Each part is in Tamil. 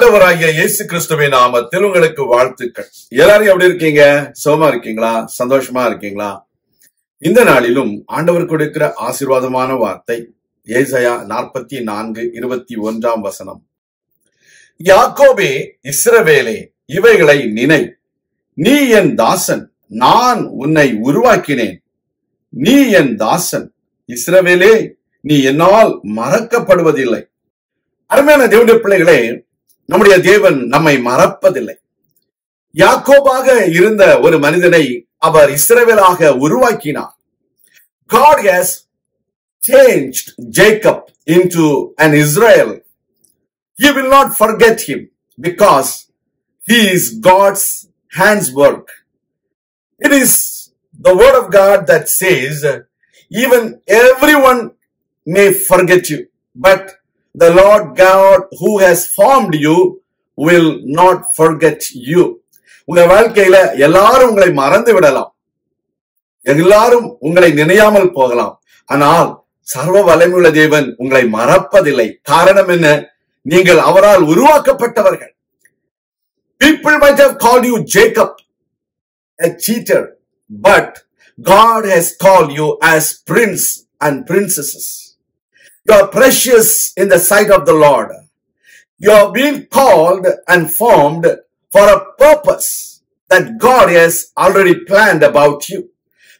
ஆண்டவராகிய இயேசு கிறிஸ்துவின் நாமத்தில் உங்களுக்கு வாழ்த்துக்கள். எல்லாரும் எப்படி இருக்கீங்க? சுகமா இருக்கீங்களா? சந்தோஷமா இருக்கீங்களா? இந்த நாளிலும் ஆண்டவர் கொடுக்கிற ஆசீர்வாதமான வார்த்தை ஏசாயா 44:21 யாக்கோபே, இஸ்ரவேலே, இவைகளை நினை. நீ என் தாசன், நான் உன்னை உருவாக்கினேன். நீ என் தாசன், இஸ்ரவேலே, நீ என்னால் மறக்கப்படுவதில்லை. அருமையான தேவனுடைய பிள்ளைகளே, நம்முடைய தேவன் நம்மை மறப்பதில்லை. யாக்கோபாக இருந்த ஒரு மனிதனை அவர் இஸ்ரவேலாக உருவாக்கினார். God has changed Jacob into an Israel. He will not forget him because he is God's handiwork. It is the word of God that says, even everyone may forget you, but the Lord God who has formed you will not forget you. உங்க வாழ்க்கையில எல்லாரும் உங்களை மறந்து விடலாம், எல்லாரும் உங்களை நினையாமல் போகலாம். ஆனால் சர்வ வல்லமையுள்ள தேவன் உங்களை மறப்பதில்லை. காரணம் என்ன? நீங்கள் அவரால் உருவாக்கப்பட்டவர்கள். People might have called you Jacob, a cheater, but God has called you as prince and princesses. You are precious in the sight of the Lord. You have been called and formed for a purpose that God has already planned about you.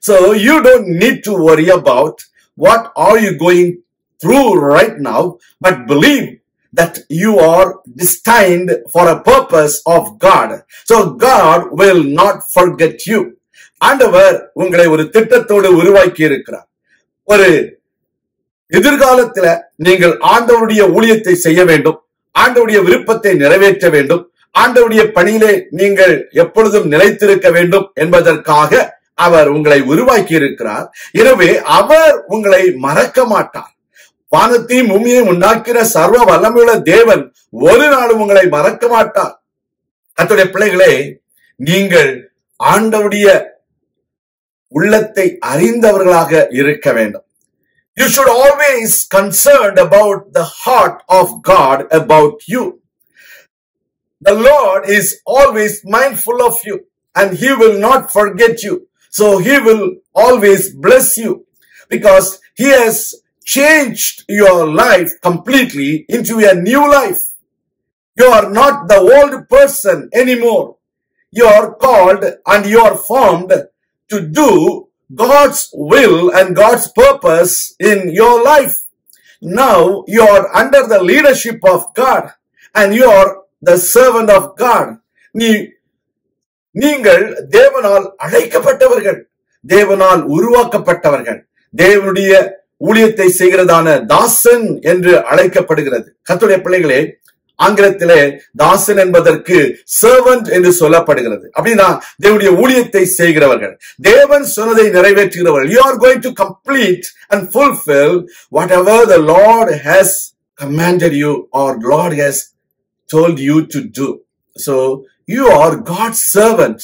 So you don't need to worry about what are you going through right now, but believe that you are destined for a purpose of God. So God will not forget you. ஆண்டவர் உங்களை ஒரு திட்டத்தோடு உருவாக்கி இருக்கிறார். ஒரு எதிர்காலத்துல நீங்கள் ஆண்டவருடைய ஊழியத்தை செய்ய வேண்டும், ஆண்டவருடைய விருப்பத்தை நிறைவேற்ற வேண்டும், ஆண்டவருடைய பணியிலே நீங்கள் எப்பொழுதும் நிலைத்திருக்க வேண்டும் என்பதற்காக அவர் உங்களை உருவாக்கி இருக்கிறார். எனவே அவர் உங்களை மறக்க மாட்டார். வானத்தையும் பூமியையும் உண்டாக்கிற சர்வ வல்லமையுள்ள தேவன் ஒரு நாளும் உங்களை மறக்க மாட்டார். கர்த்தருடைய பிள்ளைகளே, நீங்கள் ஆண்டவருடைய உள்ளத்தை அறிந்தவர்களாக இருக்க வேண்டும். You should always concerned about the heart of God about you. The Lord is always mindful of you and he will not forget you. So he will always bless you because he has changed your life completely into a new life. You are not the old person anymore. You are called and you are formed to do God's will and God's purpose in your life. Now you are under the leadership of God and you are the servant of God. நீங்கள் தேவனால் அழைக்கப்பட்டவர்கள், தேவனால் உருவாக்கப்பட்டவர்கள், தேவனுடைய ஊழியத்தை செய்கிறதான தாசன் என்று அழைக்கப்படுகிறது. கர்த்தருடைய பிள்ளைகளே, ஆங்கிலத்திலே தாசன் என்பதற்கு சர்வன்ட் என்று சொல்லப்படுகிறது. அப்படின்னா தேவனுடைய ஊழியத்தை செய்கிறவர்கள், தேவன் சொன்னதை நிறைவேற்றுகிறவர்கள். You are going to complete and fulfill whatever the Lord has commanded you or Lord has told you to do. So you are God's servant.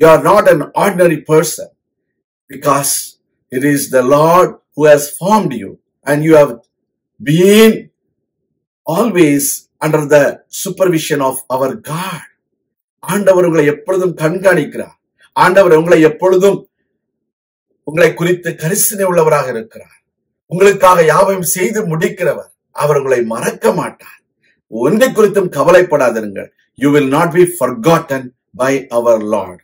You are not an ordinary person because it is the Lord who has formed you and you have been always under the supervision of our God. ஆண்டவர் உங்களை எப்பொழுதும் கண்காணிக்கிறார். ஆண்டவர் உங்களை எப்பொழுதும் உங்களை குறித்து கரிசனை உள்ளவராக இருக்கிறார். உங்களுக்காக யாவையும் செய்து முடிக்கிறவர். அவர் உங்களை மறக்க மாட்டார். ஒன்றை குறித்தும் கவலைப்படாதிருங்கள். You will not be forgotten by our Lord.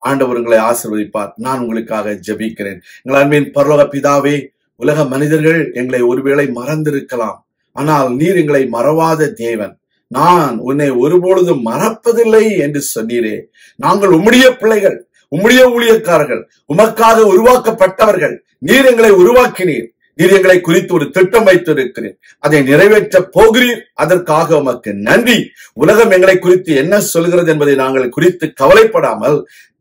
ஆண்டவர் உங்களை ஆசீர்வதிப்பார். நான் உங்களுக்காக ஜெபிக்கிறேன். எங்கள் அன்பின் பரலோக பிதாவே, உலக மனிதர்கள் எங்களை ஒருவேளை மறந்திருக்கலாம், ஆனால் நீர் எங்களை மறவாத தேவன். நான் உன்னை ஒருபொழுதும் மறப்பதில்லை என்று சொன்னீரே. நாங்கள் உம்முடைய பிள்ளைகள், உம்முடைய ஊழியக்காரர்கள், உமக்காக உருவாக்கப்பட்டவர்கள். நீர் எங்களை உருவாக்கினீர். நீர் எங்களை குறித்து ஒரு திட்டம் வைத்திருக்கிறீர். அதை நிறைவேற்ற போகிறீர். அதற்காக உமக்கு நன்றி. உலகம் எங்களை குறித்து என்ன சொல்கிறது என்பதை நாங்கள் குறித்து கவலைப்படாமல்,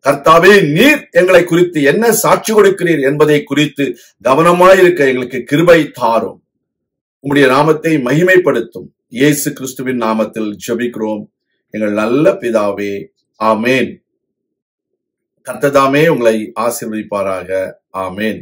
கர்த்தாவே, நீர் எங்களை குறித்து என்ன சாட்சி கொடுக்கிறீர் என்பதை குறித்து கவனமாயிருக்க எங்களுக்கு கிருபை தாரும். உம்முடைய நாமத்தை மகிமைப்படுத்தும் இயேசு கிறிஸ்துவின் நாமத்தில் ஜெபிக்கிறோம் எங்கள் நல்ல பிதாவே, ஆமேன். கர்த்தர் தாமே உங்களை ஆசீர்வதிப்பாராக. ஆமேன்.